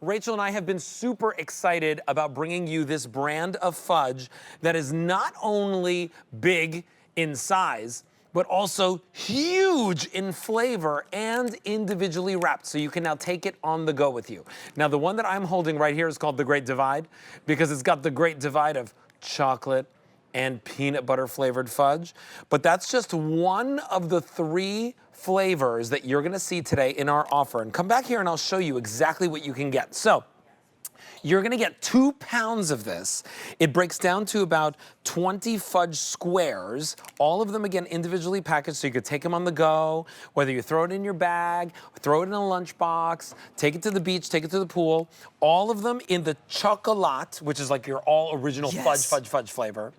Rachel and I have been super excited about bringing you this brand of fudge that is not only big in size, but also huge in flavor and individually wrapped. So you can now take it on the go with you. Now, the one that I'm holding right here is called the Great Divide because it's got the great divide of chocolate and peanut butter flavored fudge. But that's just one of the 3 flavors that you're gonna see today in our offer. And come back here and I'll show you exactly what you can get. So, you're gonna get 2 pounds of this. It breaks down to about 20 fudge squares, all of them again individually packaged so you could take them on the go, whether you throw it in your bag, throw it in a lunchbox, take it to the beach, take it to the pool, all of them in the chocolat, which is like your all original fudge flavor.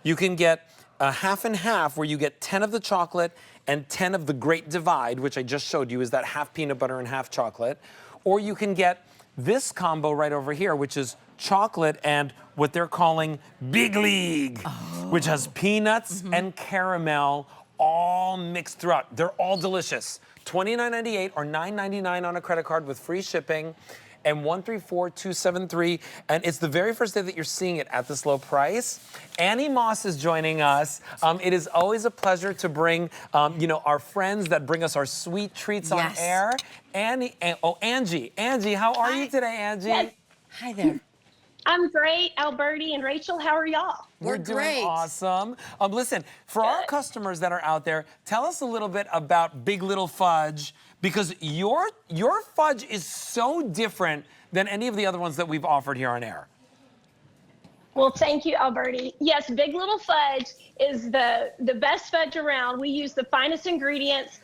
You can get a half and half where you get 10 of the chocolate and 10 of the Great Divide, which I just showed you is that half peanut butter and half chocolate, or you can get this combo right over here, which is chocolate and what they're calling Big League, which has peanuts and caramel all mixed throughout. They're all delicious. $29.98 or $9.99 on a credit card with free shipping, and 134273. And it's the very first day that you're seeing it at this low price. Annie Moss is joining us. It is always a pleasure to bring, our friends that bring us our sweet treats on air. Angie. Angie, how are you today, Angie? Yes. Hi there. I'm great, Alberti and Rachel. How are y'all? We're great. Doing awesome. Listen, for our customers that are out there, tell us a little bit about Big Little Fudge, because your fudge is so different than any of the other ones that we've offered here on air. Well, thank you, Alberti. Yes, Big Little Fudge is the best fudge around. We use the finest ingredients: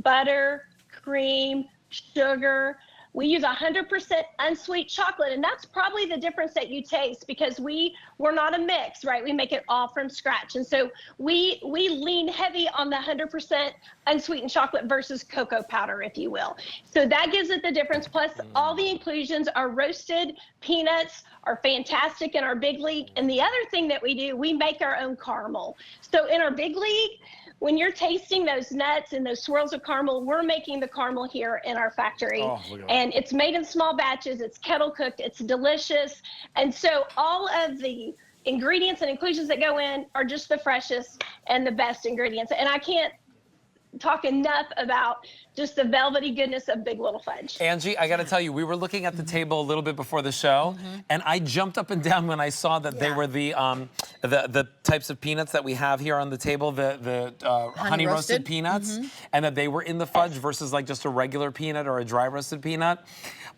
butter, cream, sugar. We use 100% unsweet chocolate, and that's probably the difference that you taste because we're not a mix, right? We make it all from scratch. And so we lean heavy on the 100% unsweetened chocolate versus cocoa powder, if you will. So that gives it the difference. Plus, all the inclusions are roasted peanuts are fantastic in our Big League. And the other thing that we do, we make our own caramel. So in our Big League, when you're tasting those nuts and those swirls of caramel, we're making the caramel here in our factory. And it's made in small batches, it's kettle cooked, it's delicious. And so all of the ingredients and inclusions that go in are just the freshest and the best ingredients. And I can't talk enough about just the velvety goodness of Big Little Fudge. Angie, I got to tell you, we were looking at the table a little bit before the show, and I jumped up and down when I saw that they were the types of peanuts that we have here on the table, the honey roasted peanuts, and that they were in the fudge versus like just a regular peanut or a dry roasted peanut.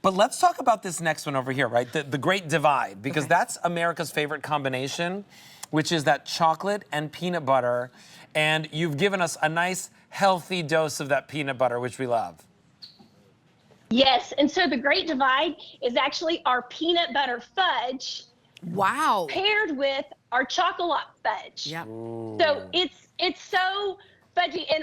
But let's talk about this next one over here, right? The Great Divide, because that's America's favorite combination, which is that chocolate and peanut butter. And you've given us a nice, healthy dose of that peanut butter, which we love. Yes, and so the Great Divide is actually our peanut butter fudge. Wow. Paired with our chocolate fudge. Yep. So it's so fudgy. And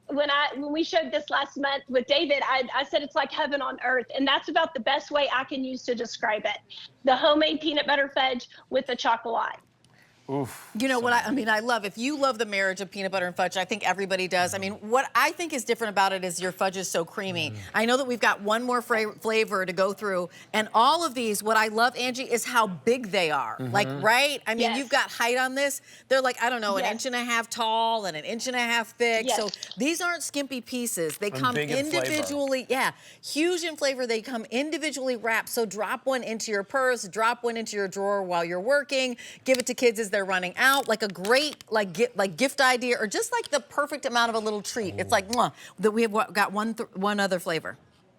when we showed this last month with David, I said it's like heaven on earth. And that's about the best way I can use to describe it. The homemade peanut butter fudge with the chocolate. Oof. You know what I love, if you love the marriage of peanut butter and fudge, I think everybody does. I mean, what I think is different about it is your fudge is so creamy. I know that we've got one more flavor to go through, and all of these, what I love, Angie, is how big they are. Like, right? I mean, you've got height on this. They're like, I don't know, an inch and a half tall and an inch and a half thick. So these aren't skimpy pieces. They come individually, huge in flavor. They come individually wrapped. So drop one into your purse, drop one into your drawer while you're working, give it to kids as they're running out, like a great gift idea, or just like the perfect amount of a little treat. It's like, that we have got one other flavor.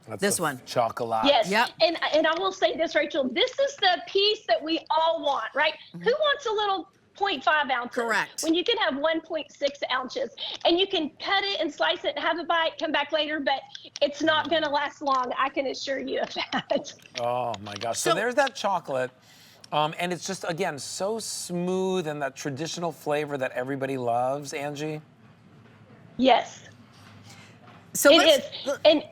That's this one. Chocolate. Yes. Yep. And I will say this, Rachel, this is the piece that we all want, right? Who wants a little 0.5 ounces? Correct. When you can have 1.6 ounces, and you can cut it and slice it and have a bite, come back later, but it's not going to last long. I can assure you of that. Oh my gosh. So there's that chocolate. And it's just, again, so smooth and that traditional flavor that everybody loves, Angie. Yes. So it is. And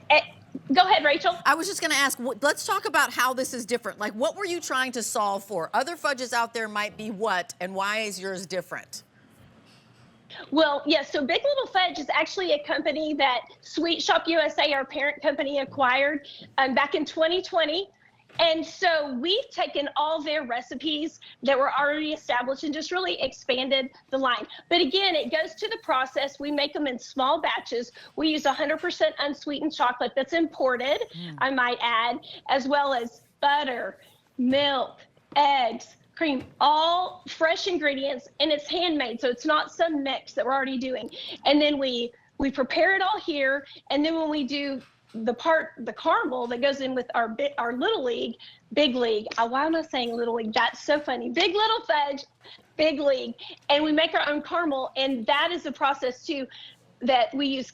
go ahead, Rachel. I was just going to ask, let's talk about how this is different. Like, what were you trying to solve for? Other fudges out there might be what, and why is yours different? Well, yes, so Big Little Fudge is actually a company that Sweet Shop USA, our parent company, acquired back in 2020. And so we've taken all their recipes that were already established and just really expanded the line. But again, it goes to the process. We make them in small batches. We use 100% unsweetened chocolate that's imported, I might add, as well as butter, milk, eggs, cream, all fresh ingredients, and it's handmade, so it's not some mix that we're already doing. And then we prepare it all here, and then when we do the caramel that goes in with our little league, big league. Why am I saying little league? That's so funny. Big little fudge, big league, and we make our own caramel, and that is the process too. That we use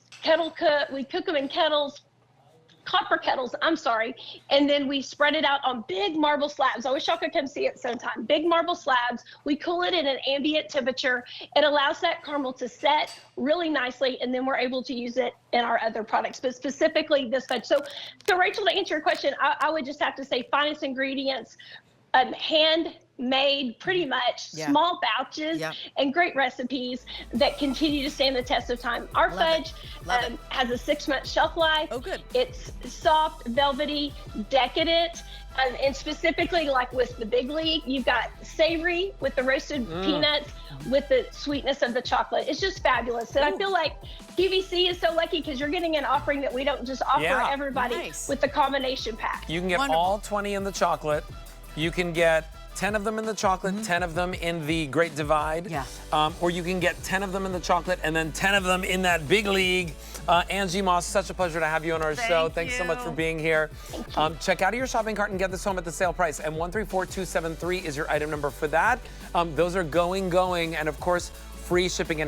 we cook them in kettles. Copper kettles, I'm sorry, and then we spread it out on big marble slabs. I wish y'all could come see it sometime. Big marble slabs. We cool it at an ambient temperature. It allows that caramel to set really nicely, and then we're able to use it in our other products, but specifically this fudge. So Rachel, to answer your question, I would just have to say finest ingredients, handmade, pretty much, small batches, and great recipes that continue to stand the test of time. Our fudge has a 6-month shelf life. Oh, good. It's soft, velvety, decadent, and specifically like with the Big League, you've got savory with the roasted peanuts, with the sweetness of the chocolate. It's just fabulous. And I feel like QVC is so lucky because you're getting an offering that we don't just offer everybody with the combination pack. You can get all 20 in the chocolate. You can get 10 of them in the chocolate, 10 of them in the Great Divide. Or you can get 10 of them in the chocolate and then 10 of them in that Big League. Angie Moss, such a pleasure to have you on our show. Thanks so much for being here. Check out of your shopping cart and get this home at the sale price. And 134273 is your item number for that. Those are going, and of course, free shipping and